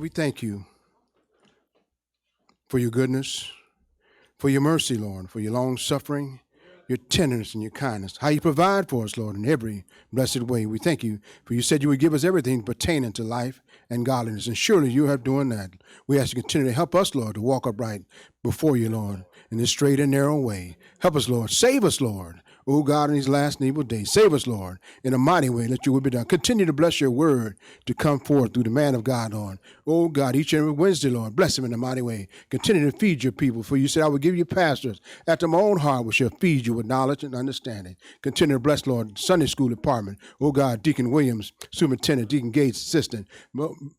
we thank you for your goodness, for your mercy, Lord, for your long suffering, your tenderness and your kindness, how you provide for us, Lord, in every blessed way. We thank you, for you said you would give us everything pertaining to life and godliness, and surely you have done that. We ask you to continue to help us, Lord, to walk upright before you, Lord, in this straight and narrow way. Help us, Lord. Save us, Lord. Oh, God, in these last and evil days, save us, Lord, in a mighty way. Let your will be done. Continue to bless your word to come forth through the man of God, Lord. Oh, God, each and every Wednesday, Lord, bless him in a mighty way. Continue to feed your people, for you said, I will give you pastors after my own heart, which shall feed you with knowledge and understanding. Continue to bless, Lord, Sunday school department. Oh, God, Deacon Williams, Superintendent, Deacon Gates, Assistant,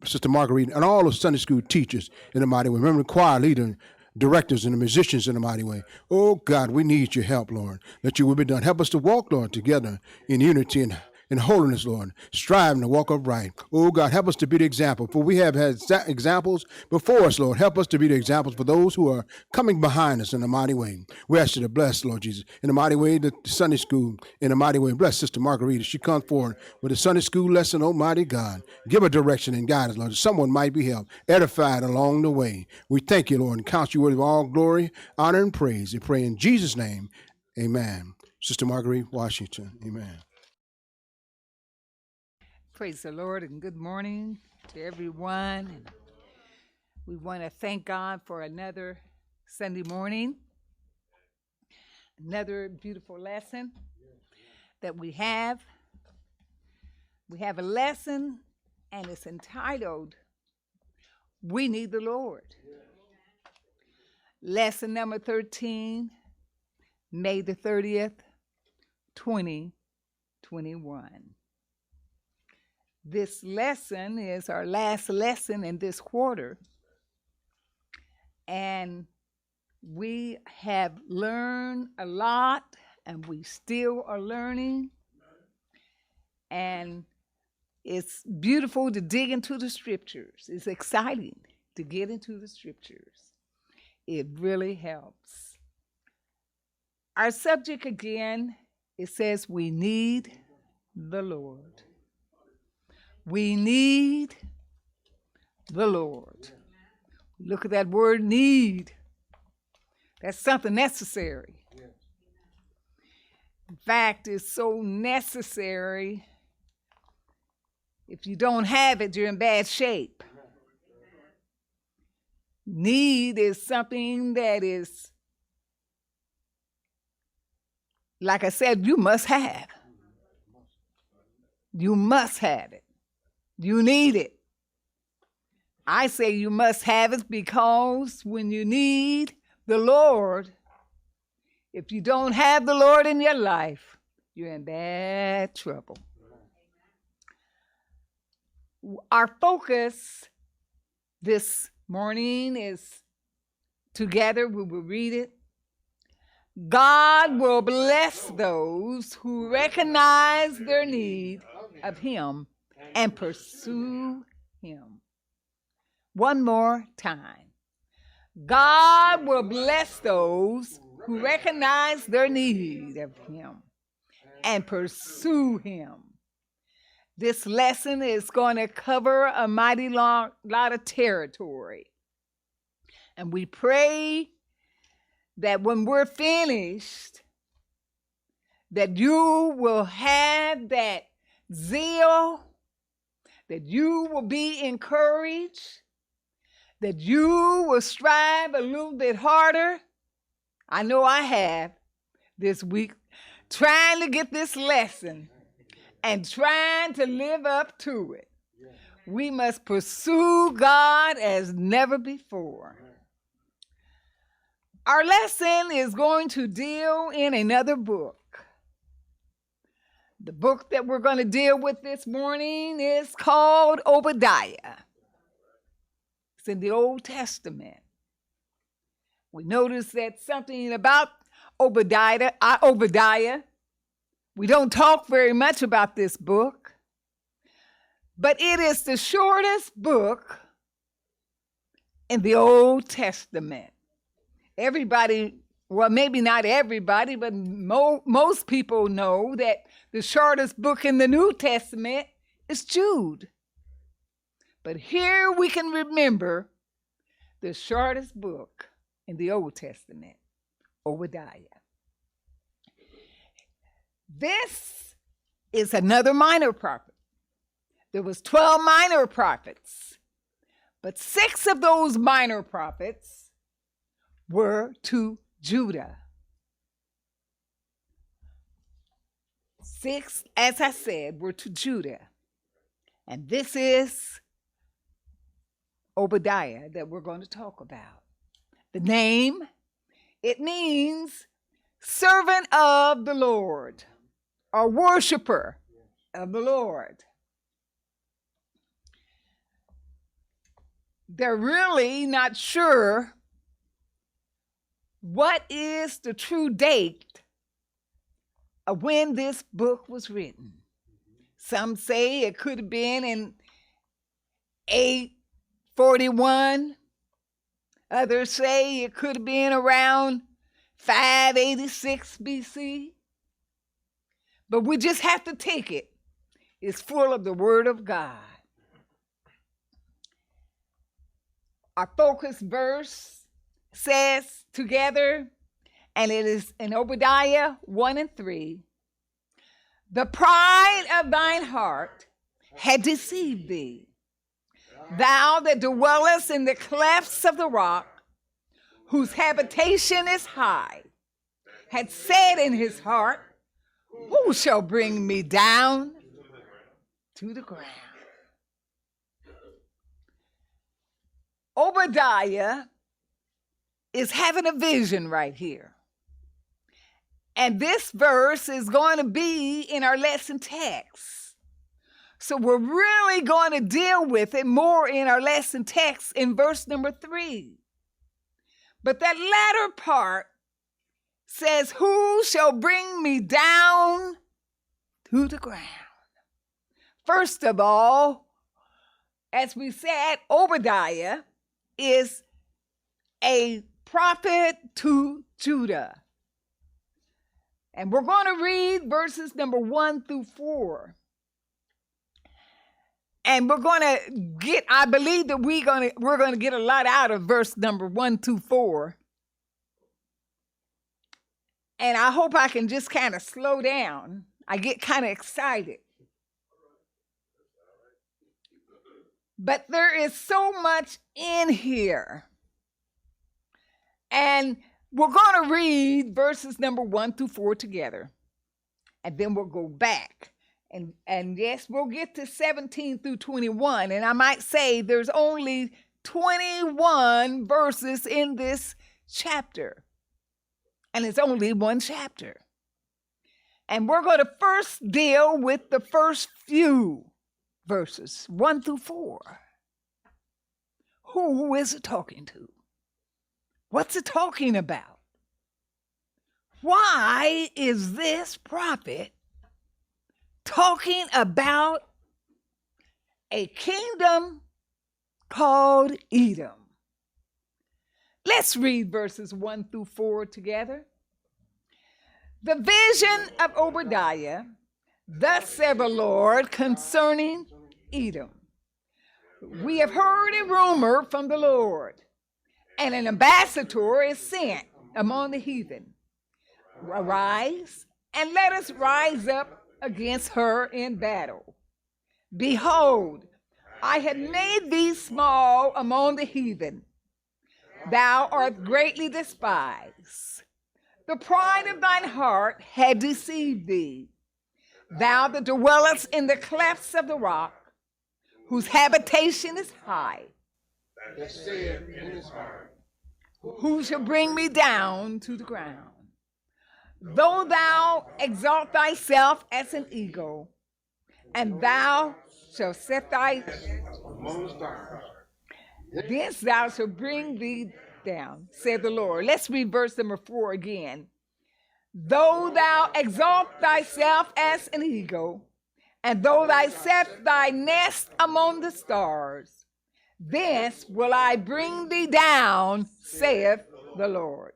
Sister Marguerite, and all the Sunday school teachers in a mighty way. Remember the choir leader, directors and the musicians in a mighty way. Oh, God, we need your help, Lord. Let your will be done. Help us to walk, Lord, together in unity and in holiness, Lord, striving to walk upright. Oh, God, help us to be the example, for we have had examples before us, Lord. Help us to be the examples for those who are coming behind us in a mighty way. We ask you to bless, Lord Jesus, in a mighty way, the Sunday school in a mighty way. Bless Sister Marguerite as she comes forward with a Sunday school lesson, Almighty God. Give her direction and guidance, Lord, that someone might be helped, edified along the way. We thank you, Lord, and count you worthy of all glory, honor, and praise. We pray in Jesus' name, amen. Sister Marguerite Washington, amen. Praise the Lord and good morning to everyone. And we want to thank God for another Sunday morning, another beautiful lesson that we have. We have a lesson and it's entitled, We Need the Lord. Lesson number 13, May the 30th, 2021. This lesson is our last lesson in this quarter, and we have learned a lot, and we still are learning, and it's beautiful to dig into the scriptures. It's exciting to get into the scriptures. It really helps. Our subject again, it says we need the Lord. We need the Lord. Look at that word need. That's something necessary. In fact, it's so necessary. If you don't have it, you're in bad shape. Need is something that is, like I said, you must have. You must have it. You need it. I say you must have it because when you need the Lord, if you don't have the Lord in your life, you're in bad trouble. Our focus this morning is together, we will read it. God will bless those who recognize their need of Him and pursue Him. One more time. God will bless those who recognize their need of Him and pursue Him. This lesson is going to cover a mighty lot of territory. And we pray that when we're finished, that you will have that zeal, that you will be encouraged, that you will strive a little bit harder. I know I have this week, trying to get this lesson and trying to live up to it. We must pursue God as never before. Our lesson is going to deal in another book. The book that we're going to deal with this morning is called Obadiah. It's in the Old Testament. We notice that something about Obadiah. We don't talk very much about this book, but it is the shortest book in the Old Testament. Everybody, well, maybe not everybody, but most people know that the shortest book in the New Testament is Jude. But here we can remember the shortest book in the Old Testament, Obadiah. This is another minor prophet. There was 12 minor prophets, but 6 of those minor prophets were to Judah. 6, as I said, were to Judah. And this is Obadiah that we're going to talk about. The name, it means servant of the Lord or worshiper of the Lord. They're really not sure what is the true date of when this book was written. Some say it could have been in 841. Others say it could have been around 586 BC. But we just have to take it. It's full of the Word of God. Our focus verse says together, and it is in Obadiah 1 and 3, the pride of thine heart had deceived thee, thou that dwellest in the clefts of the rock, whose habitation is high, had said in his heart, who shall bring me down to the ground? Obadiah is having a vision right here. And this verse is going to be in our lesson text. So we're really going to deal with it more in our lesson text in verse number 3. But that latter part says, who shall bring me down to the ground? First of all, as we said, Obadiah is a prophet to Judah. And we're going to read verses number 1 through 4. And we're going to get, I believe that we're going to get a lot out of verse number 1 through 4. And I hope I can just kind of slow down. I get kind of excited. But there is so much in here. And we're going to read verses number 1 through 4 together. And then we'll go back. And yes, we'll get to 17 through 21. And I might say there's only 21 verses in this chapter. And it's only one chapter. And we're going to first deal with the first few verses, 1 through 4. Who is it talking to? What's it talking about? Why is this prophet talking about a kingdom called Edom? Let's read verses 1 through 4 together. The vision of Obadiah, thus said the Lord concerning Edom. We have heard a rumor from the Lord, and an ambassador is sent among the heathen. Arise, and let us rise up against her in battle. Behold, I have made thee small among the heathen. Thou art greatly despised. The pride of thine heart had deceived thee. Thou that dwellest in the clefts of the rock, whose habitation is high. That saith in his heart, who shall bring me down to the ground? Though thou exalt thyself as an eagle, and thou shalt set thy among the stars, this thou shalt bring thee down, saith the Lord. Let's read verse number 4 again. Though thou exalt thyself as an eagle, and though thou set thy nest among the stars, thence will I bring thee down, saith the Lord.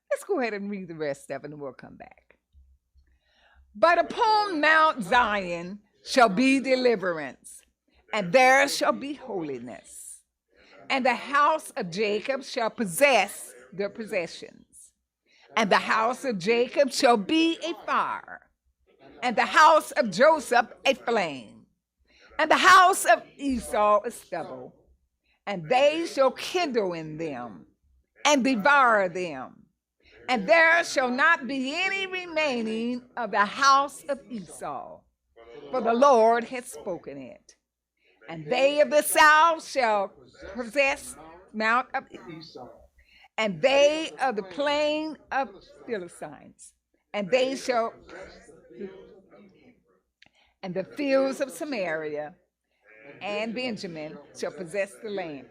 Let's go ahead and read the rest of it and we'll come back. But upon Mount Zion shall be deliverance, and there shall be holiness. And the house of Jacob shall possess their possessions. And the house of Jacob shall be a fire, and the house of Joseph a flame, and the house of Esau a stubble. And they shall kindle in them, and devour them. And there shall not be any remaining of the house of Esau, for the Lord hath spoken it. And they of the south shall possess Mount of Esau, and they of the plain of Philistines, and they shall, and the fields of Samaria and Benjamin shall possess the land.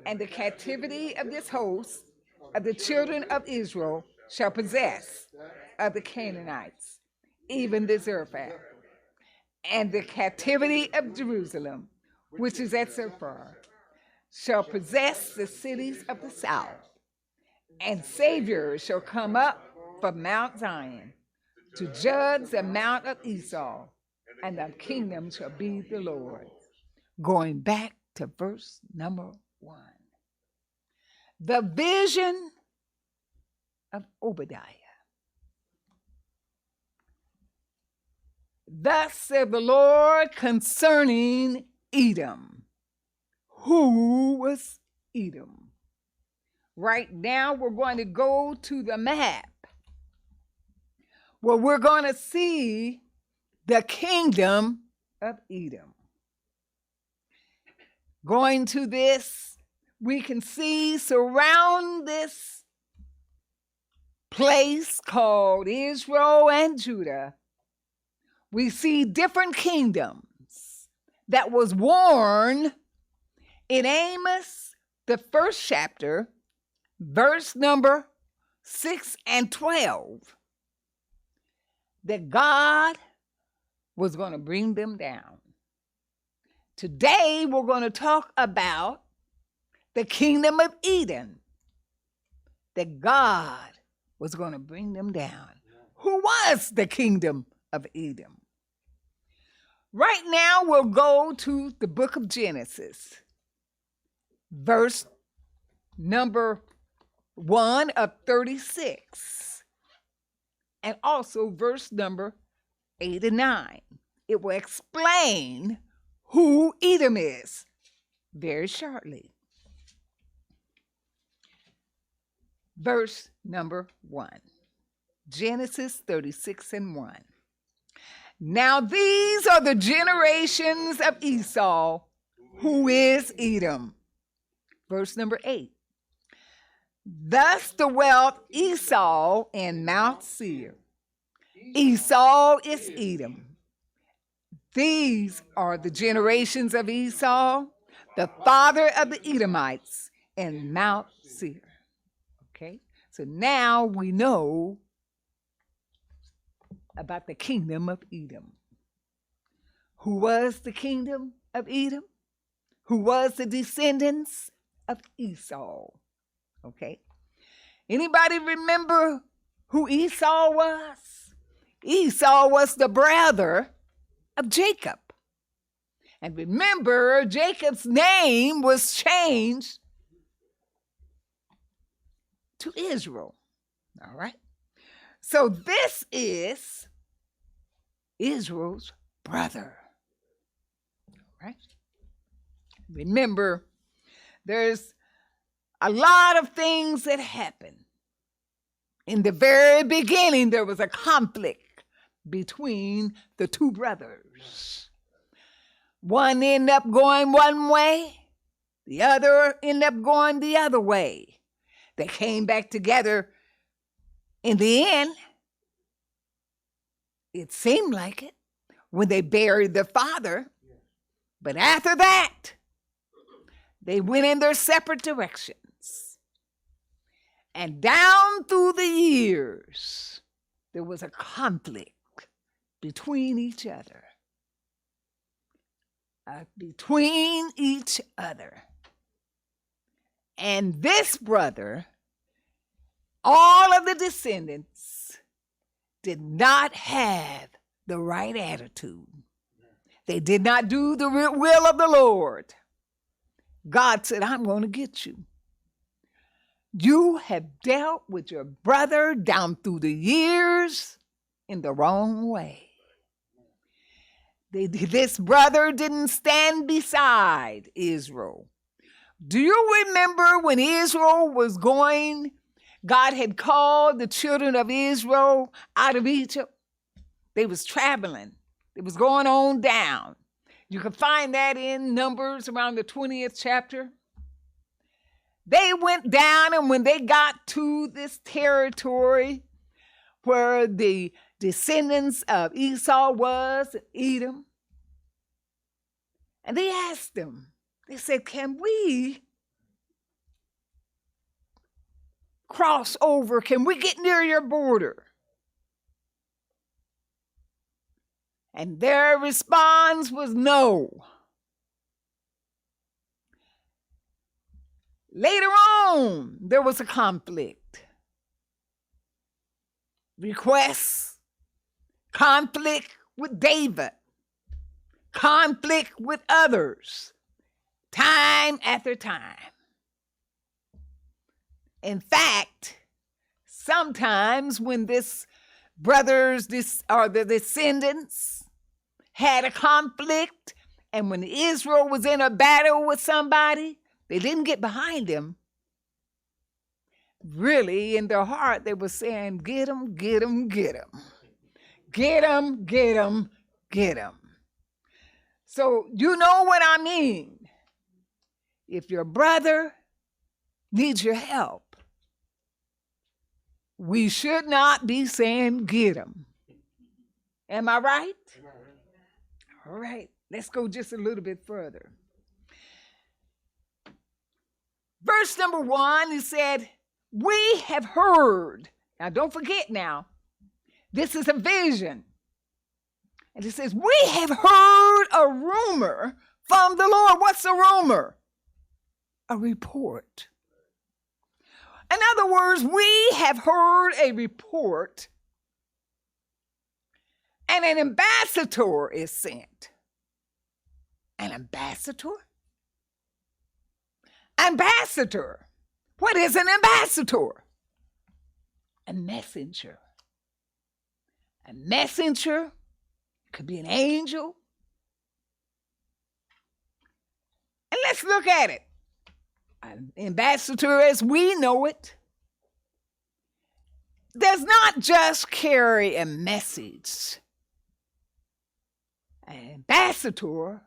And the captivity of this host of the children of Israel shall possess of the Canaanites, even the Zarephath. And the captivity of Jerusalem, which is at Sephar, shall possess the cities of the south. And Savior shall come up from Mount Zion to judge the Mount of Esau, and the kingdom shall be the Lord. Going back to verse number 1. The vision of Obadiah. Thus said the Lord concerning Edom. Who was Edom? Right now, we're going to go to the map where we're going to see the kingdom of Edom. Going to this, we can see surround this place called Israel and Judah. We see different kingdoms that was warned in Amos, the first chapter, verse number 6 and 12, that God was going to bring them down. Today, we're going to talk about the kingdom of Edom, that God was going to bring them down. Who was the kingdom of Edom? Right now, we'll go to the book of Genesis, verse number 1 of 36, and also verse number 8 and 9. It will explain who Edom is very shortly. Verse number 1, Genesis 36 and 1. Now these are the generations of Esau, who is Edom. Verse number 8. Thus dwelt Esau in Mount Seir. Esau is Edom. These are the generations of Esau, the father of the Edomites, in Mount Seir. Okay, so now we know about the kingdom of Edom. Who was the kingdom of Edom? Who was the descendants of Esau? Okay. Anybody remember who Esau was? Esau was the brother of Jacob. And remember, Jacob's name was changed to Israel. All right. So this is Israel's brother. All right. Remember, there's a lot of things that happen. In the very beginning, there was a conflict between the two brothers. One ended up going one way, the other ended up going the other way. They came back together in the end. It seemed like it when they buried their father. But after that, they went in their separate directions. And down through the years, there was a conflict between each other. And this brother, all of the descendants, did not have the right attitude. They did not do the will of the Lord. God said, I'm going to get you. You have dealt with your brother down through the years in the wrong way. This brother didn't stand beside Israel. Do you remember when Israel was going, God had called the children of Israel out of Egypt? They was traveling. It was going on down. You can find that in Numbers around the 20th chapter. They went down, and when they got to this territory where the descendants of Esau was, Edom, and they asked them, they said, can we cross over? Can we get near your border? And their response was no. Later on, there was a conflict. Requests, conflict with David, conflict with others, time after time. In fact, sometimes when this brothers, or the descendants, had a conflict, and when Israel was in a battle with somebody, they didn't get behind him. Really, in their heart, they were saying, get him, get him, get him. Get him, get him, get him. So you know what I mean. If your brother needs your help, we should not be saying, get him. Am I right? All right, let's go just a little bit further. Verse number 1, he said, we have heard. Now, don't forget now, this is a vision. And it says, we have heard a rumor from the Lord. What's a rumor? A report. In other words, we have heard a report, and an ambassador is sent. An ambassador? Ambassador. What is an ambassador? A messenger. A messenger could be an angel. And let's look at it. An ambassador, as we know it, does not just carry a message. An ambassador,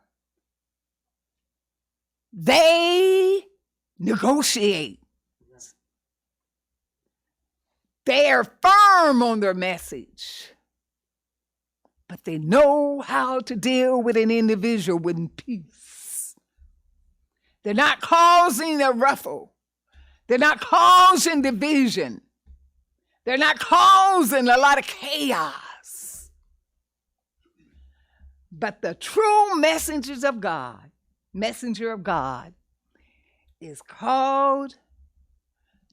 they negotiate. They are firm on their message, but they know how to deal with an individual with peace. They're not causing a ruffle. They're not causing division. They're not causing a lot of chaos. But the true messenger of God, is called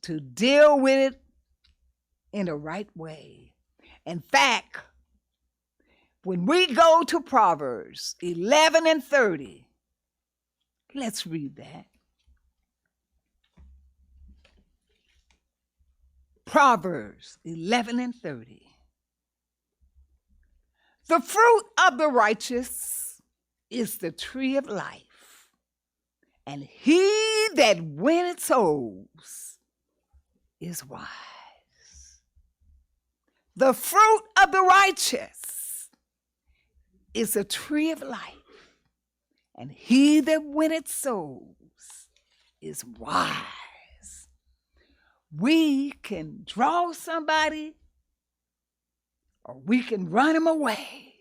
to deal with it in the right way. In fact, when we go to Proverbs 11 and 30, let's read that. Proverbs 11 and 30. The fruit of the righteous is the tree of life, and he that winneth souls is wise. The fruit of the righteous is a tree of life, and he that winneth souls is wise. We can draw somebody, or we can run them away.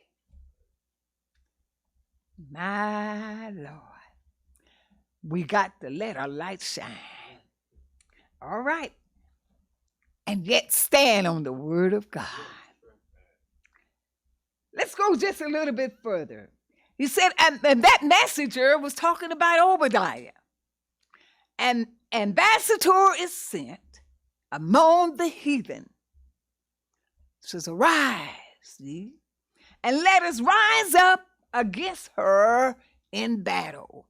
My Lord, we got to let our light shine. All right. And yet stand on the word of God. Let's go just a little bit further. He said, and that messenger was talking about Obadiah. An ambassador is sent among the heathen. It says, arise, see, and let us rise up against her in battle.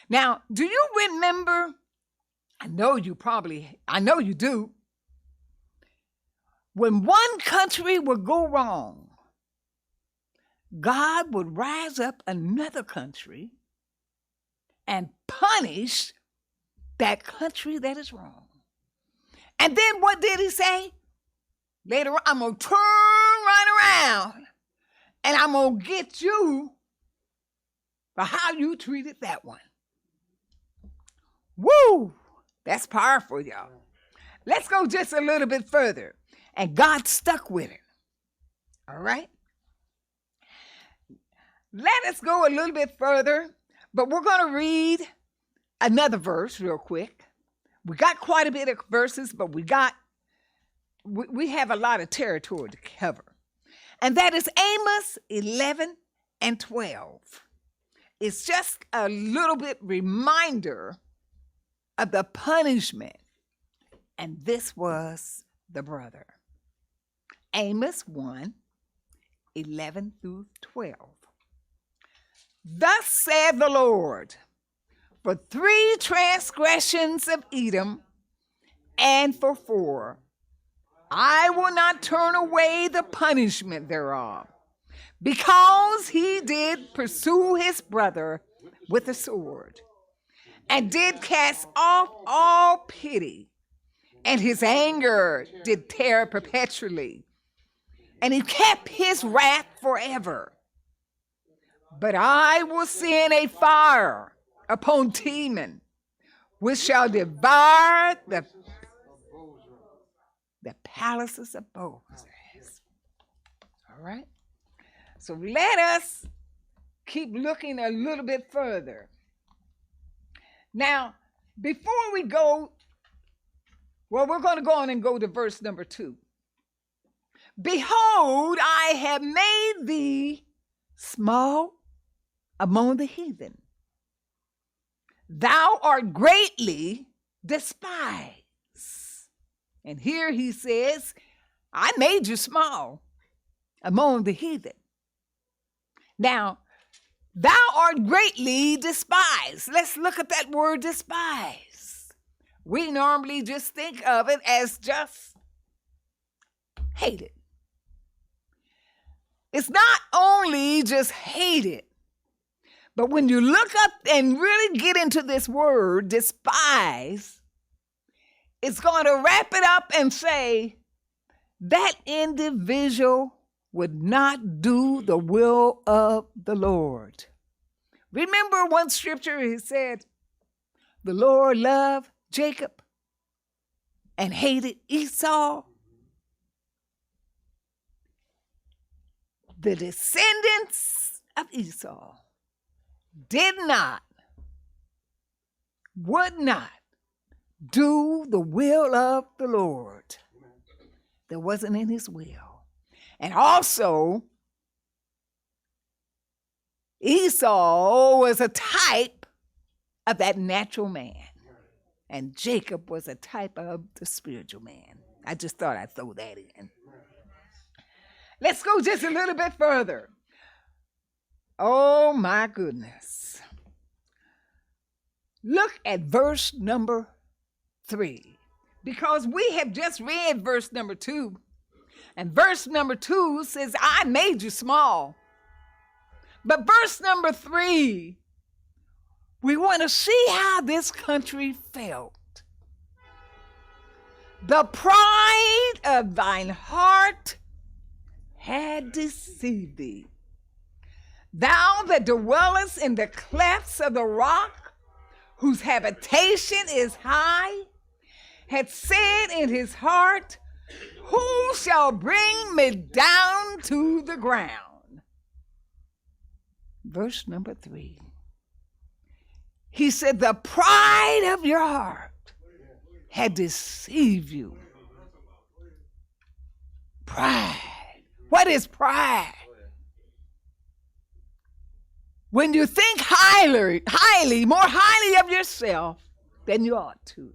Now, do you remember? I know you do. When one country would go wrong, God would rise up another country and punish that country that is wrong. And then what did he say? Later on, I'm going to turn right around and I'm going to get you for how you treated that one. Woo! That's powerful, y'all. Let's go just a little bit further. And God stuck with it. All right? Let us go a little bit further, but we're going to read another verse real quick. We got quite a bit of verses, but we have a lot of territory to cover. And that is Amos 11 and 12. It's just a little bit reminder of the punishment. And this was the brother. Amos 1, 11 through 12. Thus saith the Lord, for 3 transgressions of Edom, and for 4, I will not turn away the punishment thereof, because he did pursue his brother with a sword, and did cast off all pity, and his anger did tear perpetually, and he kept his wrath forever. But I will send a fire upon Teman, which shall devour the palaces of Bozrah. All right? So let us keep looking a little bit further. Now, before we go, well, we're going to go on and go to verse number 2. Behold, I have made thee small among the heathen. Thou art greatly despised. And here he says, I made you small among the heathen. Now, thou art greatly despised. Let's look at that word despise. We normally just think of it as just hated. It's not only just hated, but when you look up and really get into this word, despise, it's going to wrap it up and say that individual would not do the will of the Lord. Remember one scripture, he said, the Lord loved Jacob and hated Esau. The descendants of Esau would not do the will of the Lord. That wasn't in his will. And also, Esau was a type of that natural man. And Jacob was a type of the spiritual man. I just thought I'd throw that in. Let's go just a little bit further. Oh my goodness. Look at verse number 3. Because we have just read verse number 2. And verse number 2 says, I made you small. But verse number 3, we want to see how this country felt. The pride of thine heart had deceived thee. Thou that dwellest in the clefts of the rock, whose habitation is high, had said in his heart, who shall bring me down to the ground? Verse number 3. He said, the pride of your heart had deceived you. Pride. What is pride? When you think more highly of yourself than you ought to.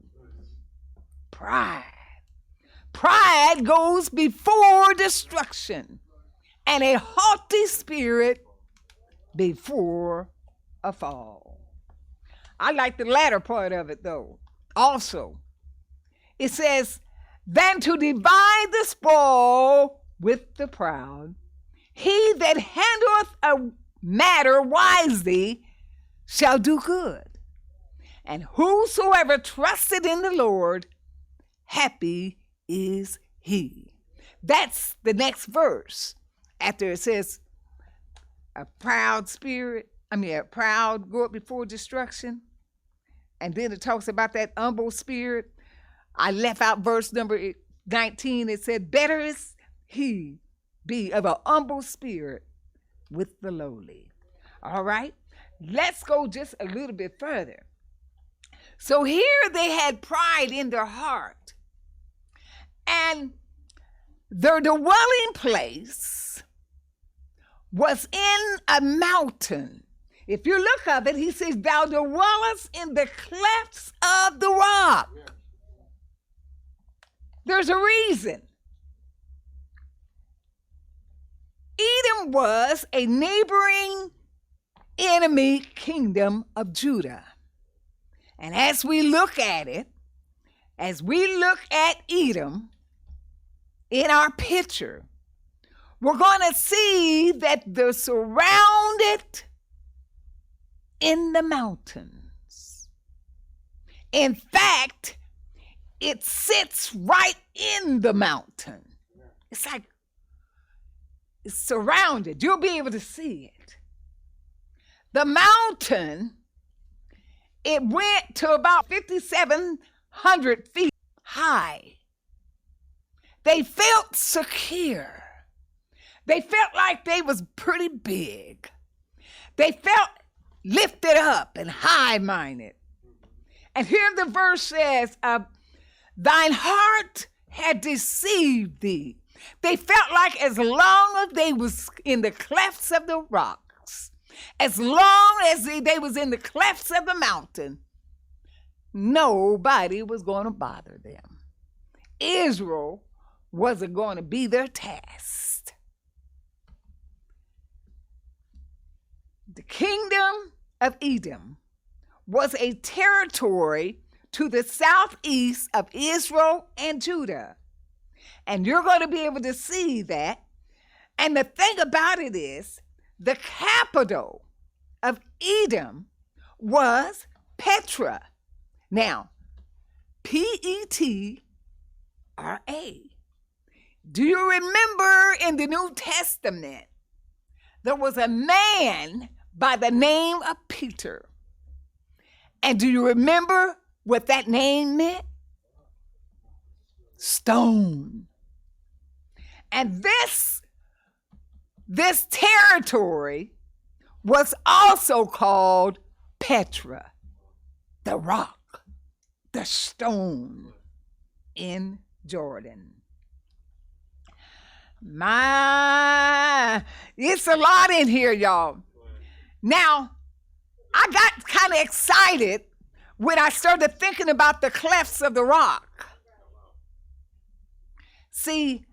Pride. Pride goes before destruction, and a haughty spirit before a fall. I like the latter part of it, though. Also, it says, than to divide the spoil with the proud. He that handleth a matter wisely shall do good. And whosoever trusted in the Lord, happy is he. That's the next verse. After it says, a proud go up before destruction. And then it talks about that humble spirit. I left out verse number 19. It said, better is he be of an humble spirit with the lowly. All right, let's go just a little bit further. So here they had pride in their heart. And their dwelling place was in a mountain. If you look up it, he says, thou dwellest in the clefts of the rock. There's a reason. Edom was a neighboring enemy kingdom of Judah. And as we look at it, as we look at Edom in our picture, we're going to see that they're surrounded in the mountains. In fact, it sits right in the mountain. It's like it's surrounded. You'll be able to see it. The mountain, it went to about 5,700 feet high. They felt secure. They felt like they was pretty big. They felt lifted up and high-minded. And here the verse says, thine heart had deceived thee. They felt like as long as they was in the clefts of the rocks, as long as they was in the clefts of the mountain, nobody was going to bother them. Israel wasn't going to be their task. The kingdom of Edom was a territory to the southeast of Israel and Judah. And you're going to be able to see that. And the thing about it is, the capital of Edom was Petra. Now, Petra. Do you remember in the New Testament, there was a man by the name of Peter. And do you remember what that name meant? Stone. And this territory was also called Petra, the rock, the stone in Jordan. It's a lot in here, y'all. Now, I got kind of excited when I started thinking about the clefts of the rock. See,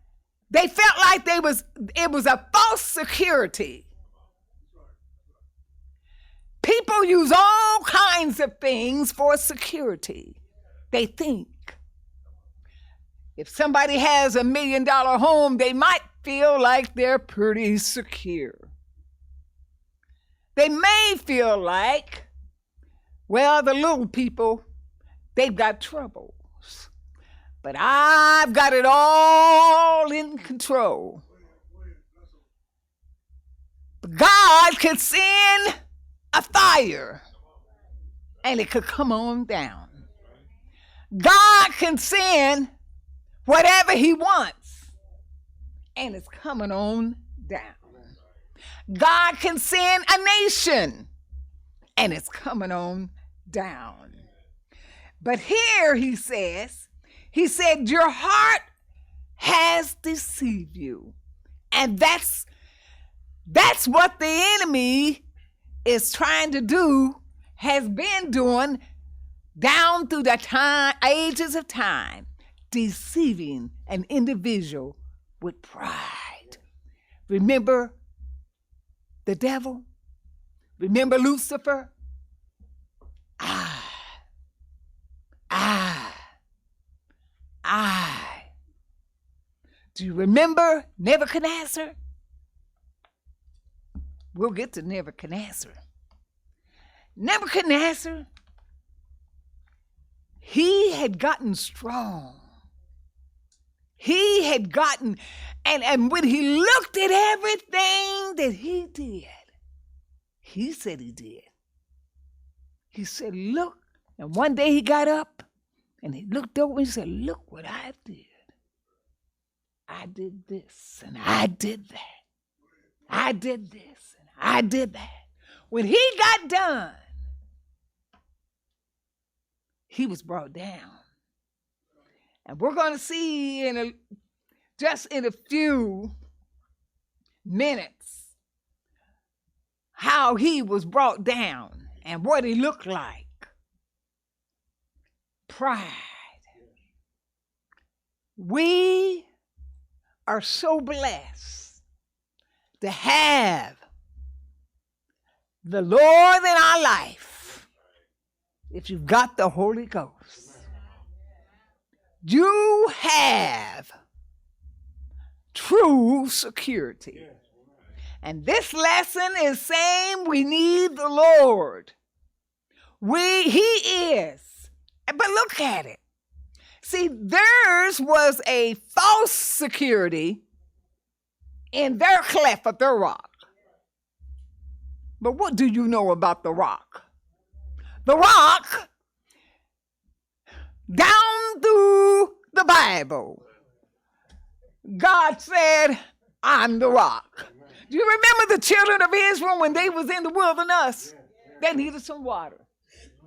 they felt like it was a false security. People use all kinds of things for security. They think. If somebody has $1 million home, they might feel like they're pretty secure. They may feel like, well, the little people, they've got troubles. But I've got it all in control. But God could send a fire and it could come on down. God can send whatever he wants and it's coming on down. God can send a nation and it's coming on down. But here he said, your heart has deceived you. And that's what the enemy is trying to do, has been doing down through the ages of time, deceiving an individual with pride. Remember the devil? Remember Lucifer? I. Do you remember Nebuchadnezzar? We'll get to Nebuchadnezzar. Nebuchadnezzar, he had gotten strong. He had gotten, and when he looked at everything that he did, he said he did. He said, look, and one day he got up and he looked over and he said, look what I did. I did this and I did that. I did this and I did that. When he got done, he was brought down. And we're going to see just in a few minutes how he was brought down and what he looked like. Pride. We are so blessed to have the Lord in our life. If you've got the Holy Ghost, you have true security. And this lesson is saying we need the Lord. He is. But look at it. See, theirs was a false security in their cleft of their rock. But what do you know about the rock? The rock, down through the Bible, God said, I'm the rock. Do you remember the children of Israel when they was in the wilderness? They needed some water.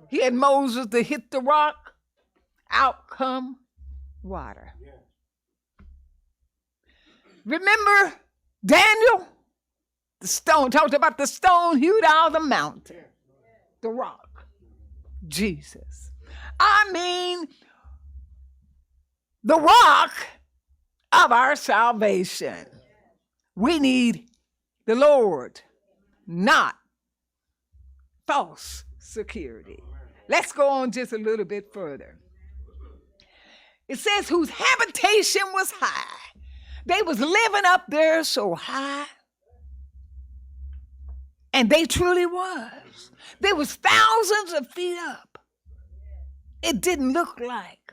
He had Moses to hit the rock. Out come water. Remember Daniel? The stone, talked about the stone hewed out of the mountain. The rock. Jesus. I mean, the rock of our salvation. We need the Lord, not false security. Let's go on just a little bit further. It says, whose habitation was high. They was living up there so high. And they truly was. They was thousands of feet up. It didn't look like.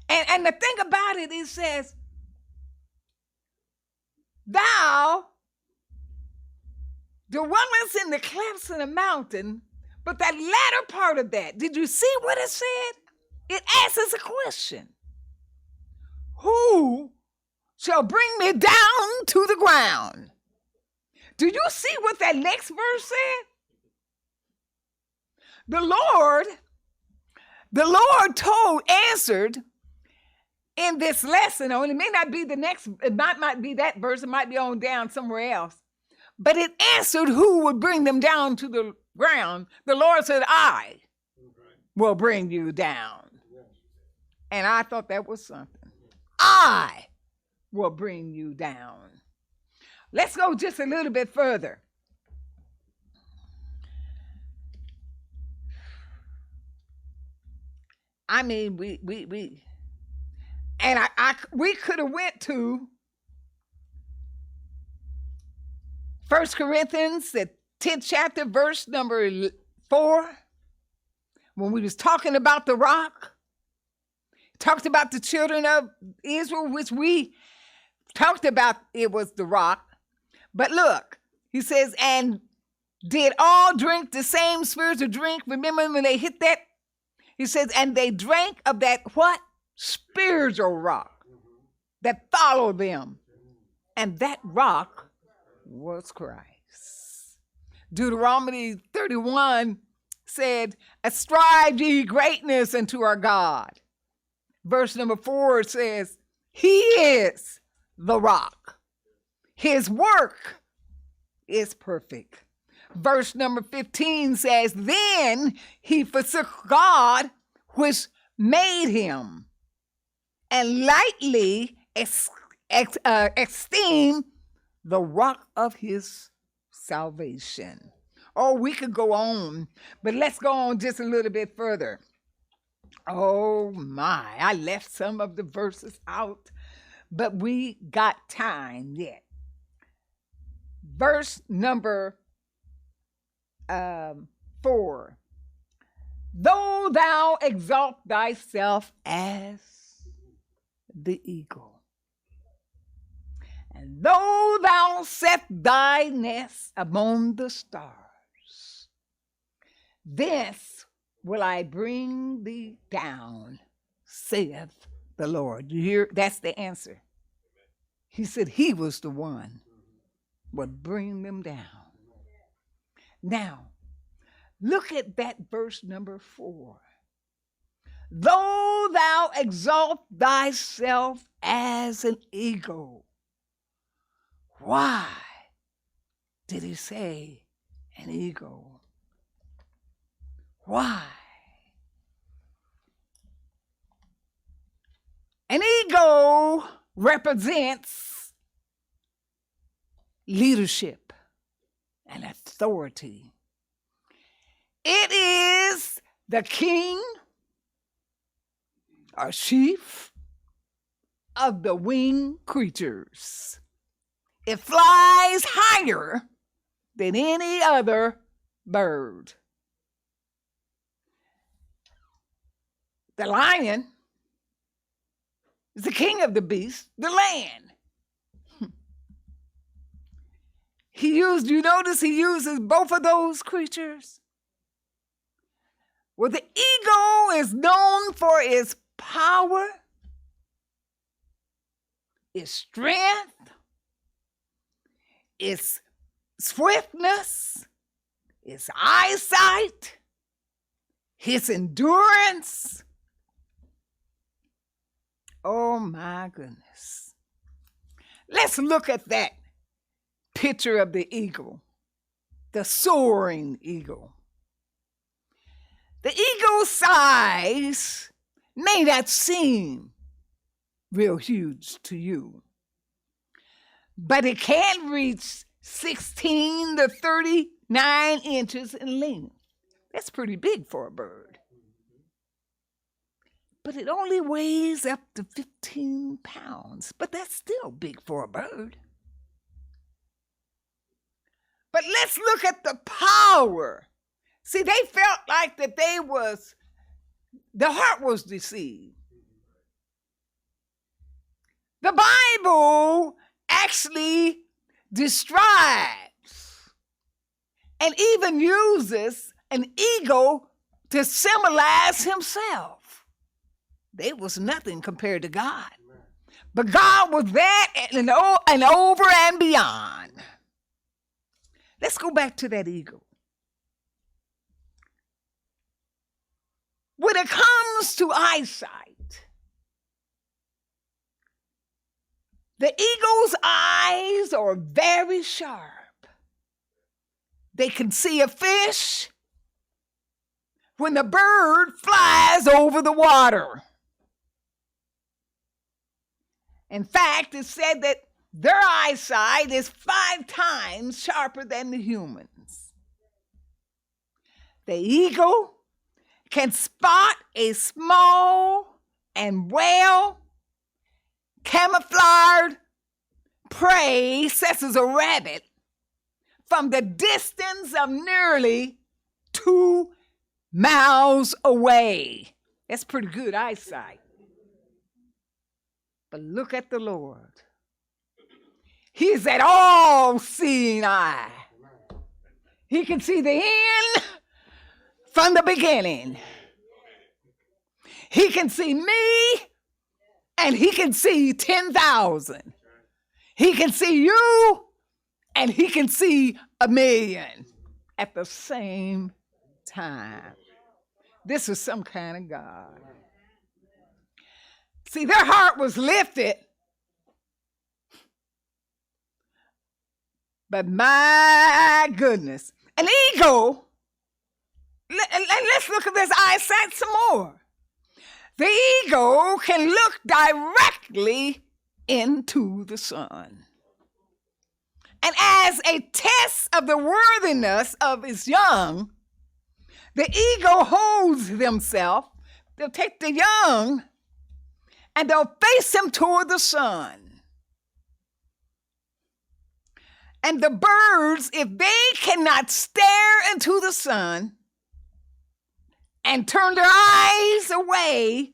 And the thing about it, it says, thou dwellest in the clefts of the mountain, but that latter part of that, did you see what it said? It asks us a question. Who shall bring me down to the ground? Do you see what that next verse said? The Lord answered in this lesson, and it may not be the next, it might be that verse, it might be on down somewhere else, but it answered who would bring them down to the ground. The Lord said, I will bring you down. And I thought that was something. I will bring you down. Let's go just a little bit further. I mean, we could have went to 1 Corinthians, the 10th chapter, verse number 4, when we was talking about the rock, talked about the children of Israel, which we talked about it was the rock. But look, he says, and did all drink the same spiritual drink? Remember when they hit that? He says, and they drank of that what? Spiritual rock that followed them. And that rock was Christ. Deuteronomy 31 said, ascribe ye greatness unto our God. Verse number 4 says, he is the rock. His work is perfect. Verse number 15 says, then he forsook God which made him, and lightly esteemed the rock of his salvation. Oh, we could go on, but let's go on just a little bit further. Oh my, I left some of the verses out, but we got time yet. Verse number 4. Though thou exalt thyself as the eagle, and though thou set thy nest among the stars, this will I bring thee down, saith the Lord. You hear? That's the answer. He said he was the one would bring them down. Now, look at that verse number 4. Though thou exalt thyself as an eagle. Why did he say an eagle? Why? An eagle represents leadership and authority. It is the king or chief of the winged creatures. It flies higher than any other bird. The lion is the king of the beasts, the land. You notice he uses both of those creatures? Well, the eagle is known for its power, its strength, its swiftness, its eyesight, his endurance. Oh my goodness. Let's look at that picture of the eagle, the soaring eagle. The eagle's size may not seem real huge to you, but it can reach 16 to 39 inches in length. That's pretty big for a bird. But it only weighs up to 15 pounds, but that's still big for a bird. But let's look at the power. See, they felt like that the heart was deceived. The Bible actually describes and even uses an eagle to symbolize himself. They was nothing compared to God. But God was that and over and beyond. Let's go back to that eagle. When it comes to eyesight, the eagle's eyes are very sharp. They can see a fish when the bird flies over the water. In fact, it's said that their eyesight is 5 times sharper than the humans. The eagle can spot a small and well camouflaged prey, such as a rabbit, from the distance of nearly 2 miles away. That's pretty good eyesight. But look at the Lord. He's that all-seeing eye. He can see the end from the beginning. He can see me, and he can see 10,000. He can see you, and he can see 1,000,000 at the same time. This is some kind of God. See, their heart was lifted, but my goodness, an eagle. Let's look at this eyesight some more. The eagle can look directly into the sun. And as a test of the worthiness of its young, the eagle holds themselves. They'll take the young and they'll face him toward the sun. And the birds, if they cannot stare into the sun and turn their eyes away,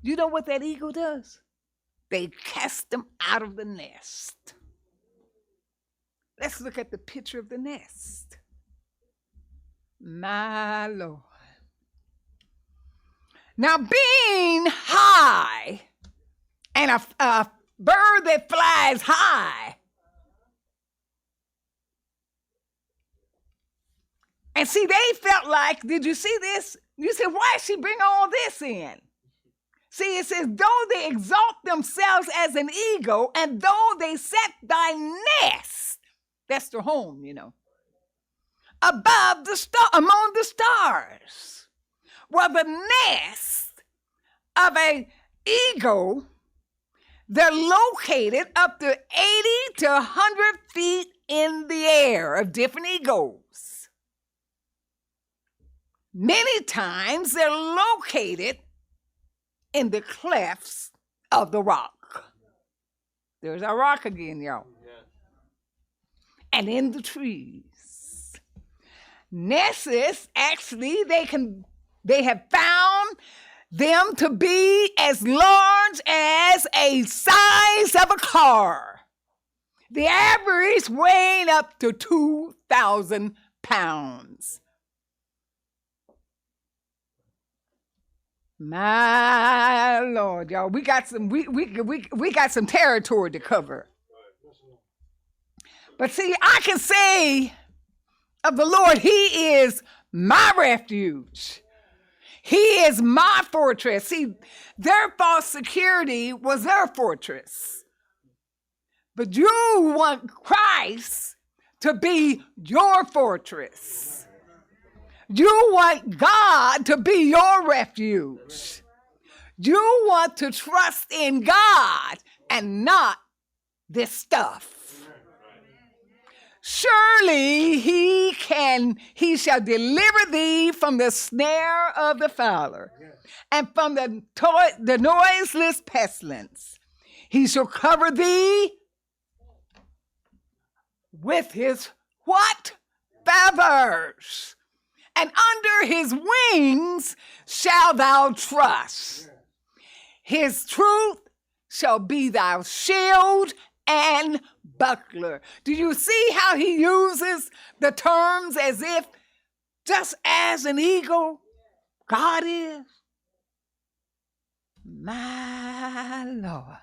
you know what that eagle does? They cast them out of the nest. Let's look at the picture of the nest. My Lord. Now, being high and a bird that flies high, and see, they felt like, did you see this? You said, why did she bring all this in? See, it says, though they exalt themselves as an eagle, and though they set thy nest, that's their home, you know, above the star, among the stars. Well, the nest of an eagle, they're located up to 80 to 100 feet in the air of different eagles. Many times they're located in the clefts of the rock. There's our rock again, y'all. And in the trees. Nests, actually, they have found them to be as large as a size of a car. The average weighing up to 2,000 pounds. My Lord, y'all, we got some territory to cover. But see, I can say of the Lord, He is my refuge. He is my fortress. See, their false security was their fortress. But you want Christ to be your fortress. You want God to be your refuge. You want to trust in God and not this stuff. Surely he shall deliver thee from the snare of the fowler and from the noiseless pestilence. He shall cover thee with his what? Feathers. And under his wings shalt thou trust. His truth shall be thy shield and buckler. Do you see how he uses the terms as if just as an eagle, God is? My Lord.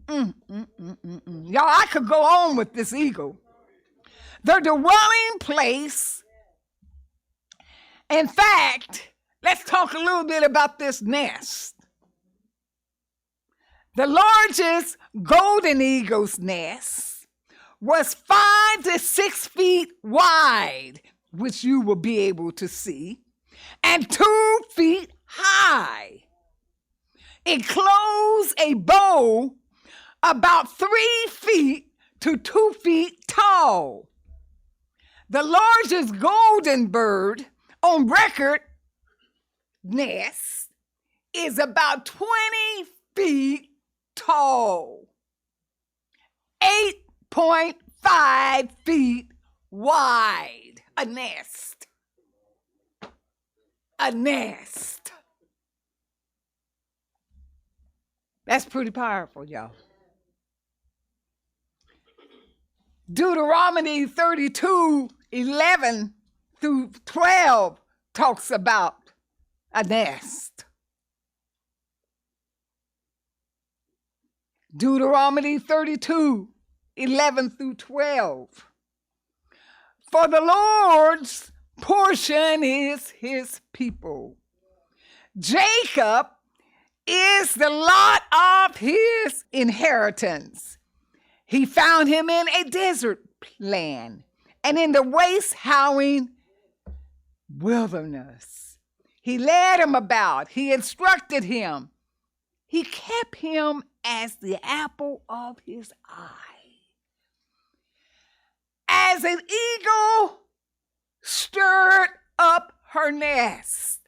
Y'all, I could go on with this eagle. The dwelling place. In fact, let's talk a little bit about this nest. The largest golden eagle's nest was 5 to 6 feet wide, which you will be able to see, and 2 feet high. It closed a bow about 3 feet to 2 feet tall. The largest golden bird on record nest is about 20 feet tall, 8.5 feet wide. A nest. A nest. That's pretty powerful, y'all. Deuteronomy 32:11 through 12 talks about a nest. Deuteronomy 32:11 through 12. For the Lord's portion is his people. Jacob is the lot of his inheritance. He found him in a desert land and in the waste howling wilderness. He led him about. He instructed him. He kept him as the apple of his eye. as an eagle stirred up her nest,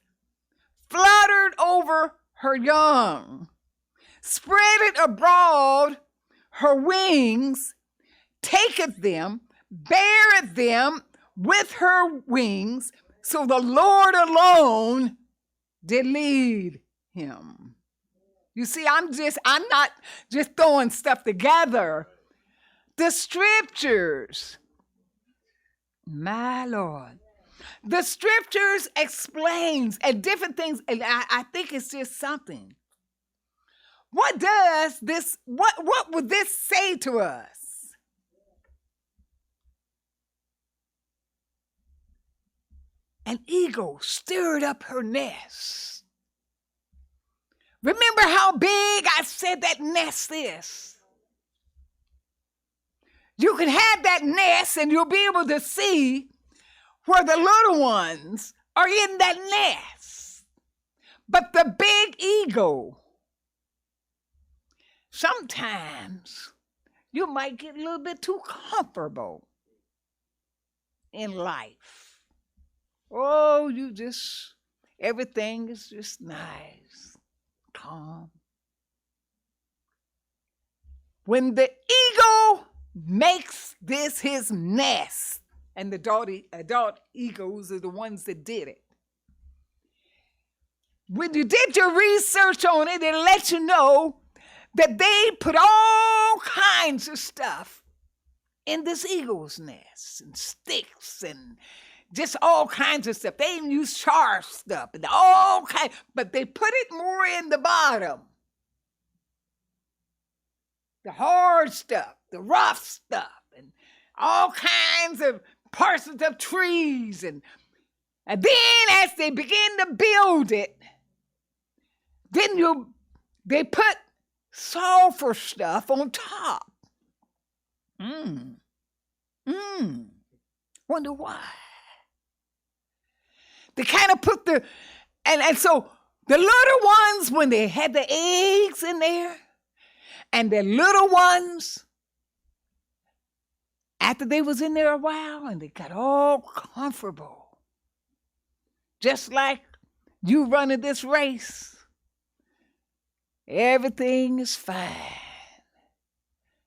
fluttered over her young, spreaded abroad her wings, taketh them, beareth them with her wings, so the Lord alone did lead him. You see, I'm not just throwing stuff together. The scriptures, my Lord, the scriptures explains and different things, and I think it's just something. What does this, what would this say to us? An eagle stirred up her nest. Remember how big I said that nest is? You can have that nest and you'll be able to see where the little ones are in that nest. But the big eagle, sometimes you might get a little bit too comfortable in life. Oh, everything is just nice, calm. When the eagle makes this his nest, and the adult eagles are the ones that did it. When you did your research on it, it let you know that they put all kinds of stuff in this eagle's nest, and sticks, and just all kinds of stuff. They even use sharp stuff, and all kinds, but they put it more in the bottom. The hard stuff, the rough stuff, and all kinds of parts of trees. And then as they begin to build it, then they put sulfur stuff on top. Wonder why. They kind of put and so the little ones, when they had the eggs in there, and the little ones, after they was in there a while and they got all comfortable, just like you running this race, everything is fine.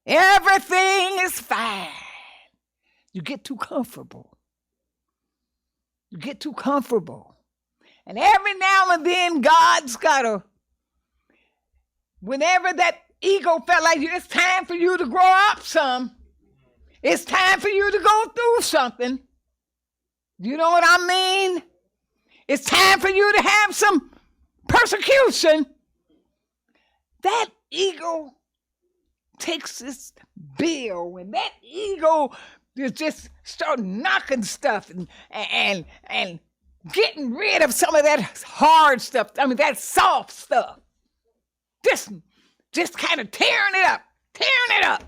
Everything is fine. You get too comfortable. You get too comfortable. And every now and then, God's got whenever that eagle felt like it's time for you to grow up some, it's time for you to go through something. You know what I mean? It's time for you to have some persecution. That eagle takes this bill, and that eagle just start knocking stuff and getting rid of some of that hard stuff. I mean, that soft stuff. Just kind of tearing it up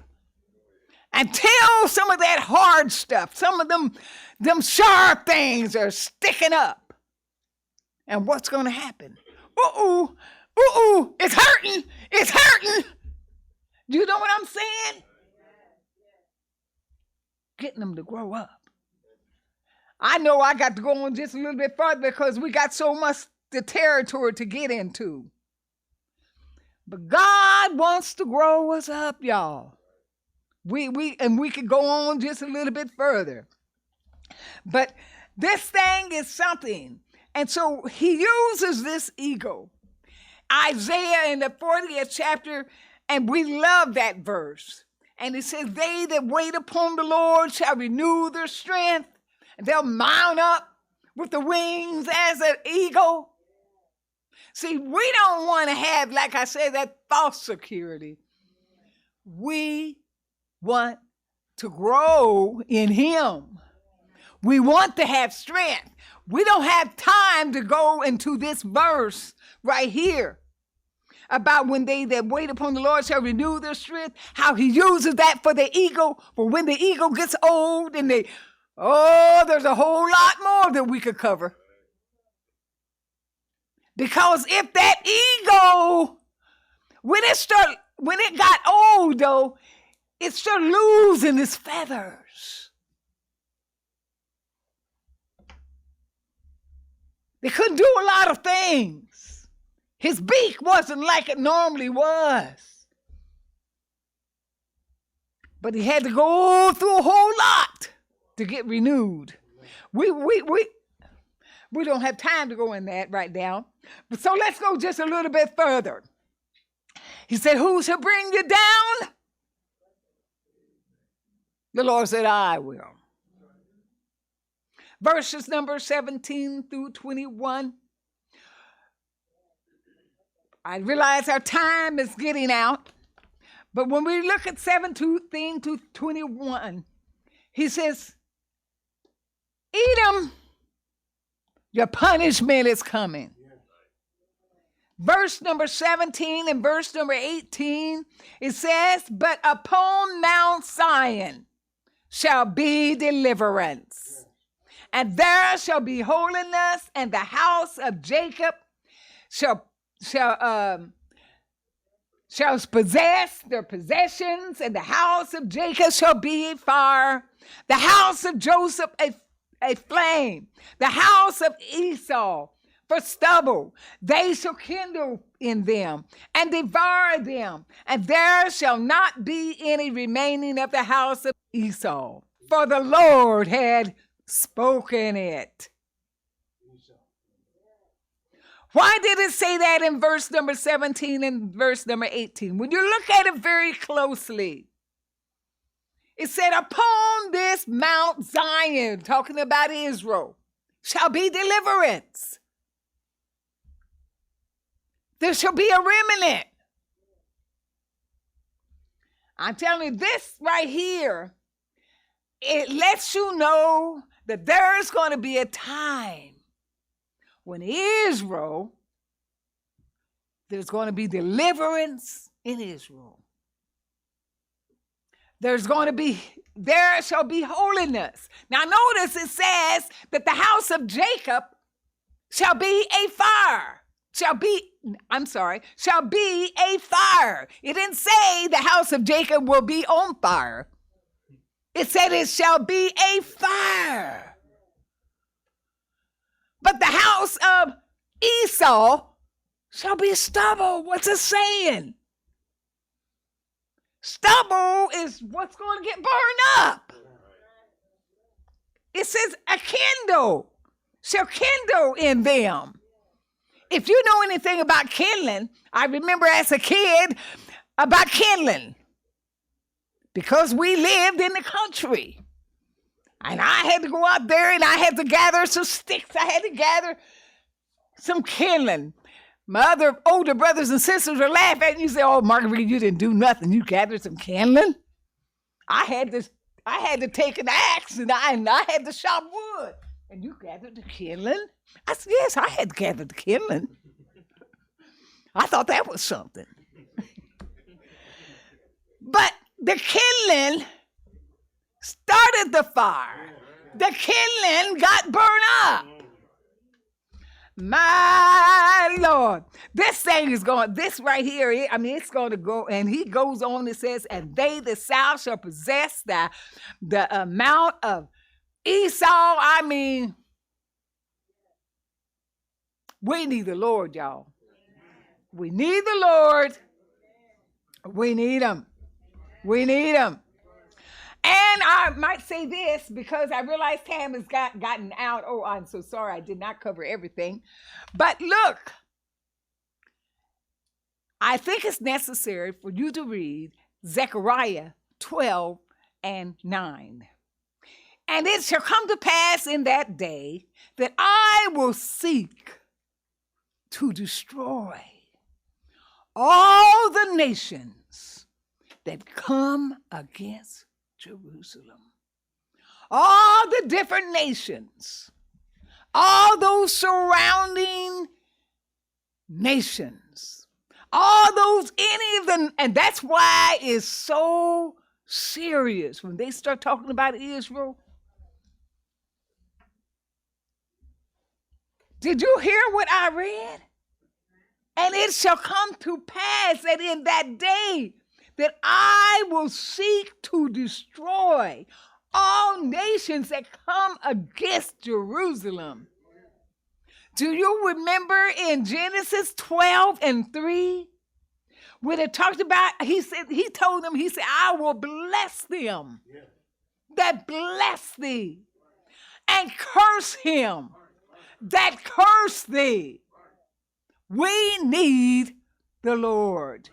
until some of that hard stuff, some of them sharp things are sticking up. And what's going to happen? It's hurting. Do you know what I'm saying? Getting them to grow up. I know I got to go on just a little bit further because we got so much the territory to get into. But God wants to grow us up, y'all. We could go on just a little bit further. But this thing is something. And so he uses this eagle. Isaiah in the 40th chapter, and we love that verse. And it says, they that wait upon the Lord shall renew their strength, and they'll mount up with the wings as an eagle. See, we don't want to have, like I said, that false security. We want to grow in him. We want to have strength. We don't have time to go into this verse right here about when they that wait upon the Lord shall renew their strength, how he uses that for the eagle, for when the eagle gets old and there's a whole lot more that we could cover. Because if that eagle, when it got old though, it started losing its feathers. They couldn't do a lot of things. His beak wasn't like it normally was. But he had to go through a whole lot to get renewed. We don't have time to go in that right now. But so let's go just a little bit further. He said, who shall bring you down? The Lord said, I will. Verses number 17 through 21. I realize our time is getting out. But when we look at 17 to 21, he says, Edom, your punishment is coming. Verse number 17 and verse number 18, it says, but upon Mount Zion shall be deliverance, and there shall be holiness, and the house of Jacob shall possess their possessions, and the house of Jacob shall be a fire, the house of Joseph a flame, the house of Esau for stubble. They shall kindle in them and devour them, and there shall not be any remaining of the house of Esau, for the Lord had spoken it. Why did it say that in verse number 17 and verse number 18? When you look at it very closely, it said, upon this Mount Zion, talking about Israel, shall be deliverance. There shall be a remnant. I'm telling you, this right here, it lets you know that there's going to be a time when Israel, there's going to be deliverance in Israel. There shall be holiness. Now notice it says that the house of Jacob shall be a fire. Shall be a fire. It didn't say the house of Jacob will be on fire. It said it shall be a fire. But the house of Esau shall be stubble. What's it saying? Stubble is what's going to get burned up. It says a kindle shall kindle in them. If you know anything about kindling, I remember as a kid about kindling because we lived in the country. And I had to go out there and I had to gather some sticks. I had to gather some kindling. My other older brothers and sisters would laugh at me and say, oh, Marguerite, you didn't do nothing. You gathered some kindling. I had to take an axe and I had to chop wood. And you gathered the kindling? I said, yes, I had gathered the kindling. I thought that was something. But the kindling started the fire. The kindling got burned up. My Lord, this right here, it's going to go, and he goes on, it says, and they, the south, shall possess the amount of Esau. We need the Lord, y'all. We need the Lord. We need him. We need him. And I might say this because I realize Tam has gotten out. Oh, I'm so sorry. I did not cover everything. But look, I think it's necessary for you to read Zechariah 12 and 9. And it shall come to pass in that day that I will seek to destroy all the nations that come against Jerusalem. All the different nations, all those surrounding nations, all those, any of them, and that's why it's so serious when they start talking about Israel. Did you hear what I read? And it shall come to pass that in that day that I will seek to destroy all nations that come against Jerusalem. Do you remember in Genesis 12:3? When it talked about, he told them, he said, I will bless them that bless thee, and curse him that curse thee. We need the Lord.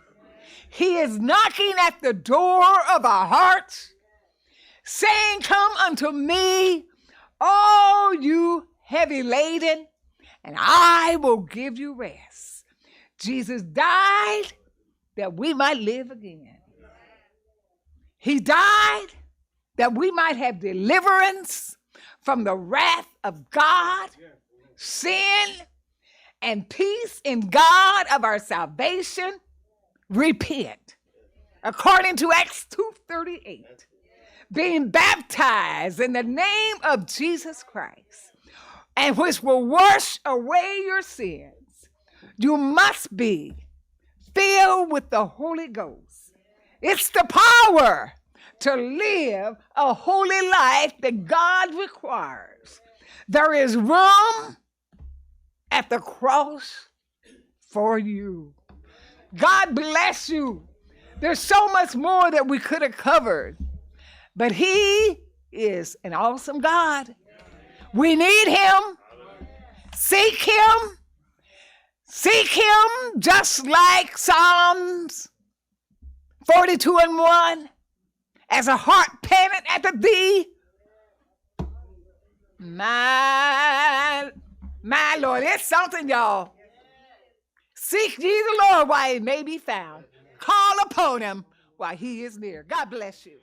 He is knocking at the door of our hearts, saying, come unto me, all you heavy laden, and I will give you rest. Jesus died that we might live again. He died that we might have deliverance from the wrath of God, sin, and peace in God of our salvation. Repent, according to Acts 2:38, being baptized in the name of Jesus Christ, and which will wash away your sins. You must be filled with the Holy Ghost. It's the power to live a holy life that God requires. There is room at the cross for you. God bless you. There's so much more that we could have covered, but he is an awesome God. We need him. Seek him. Seek him just like Psalms 42:1. As a heart panteth after thee, my Lord. It's something, y'all. Seek ye the Lord while he may be found. Call upon him while he is near. God bless you.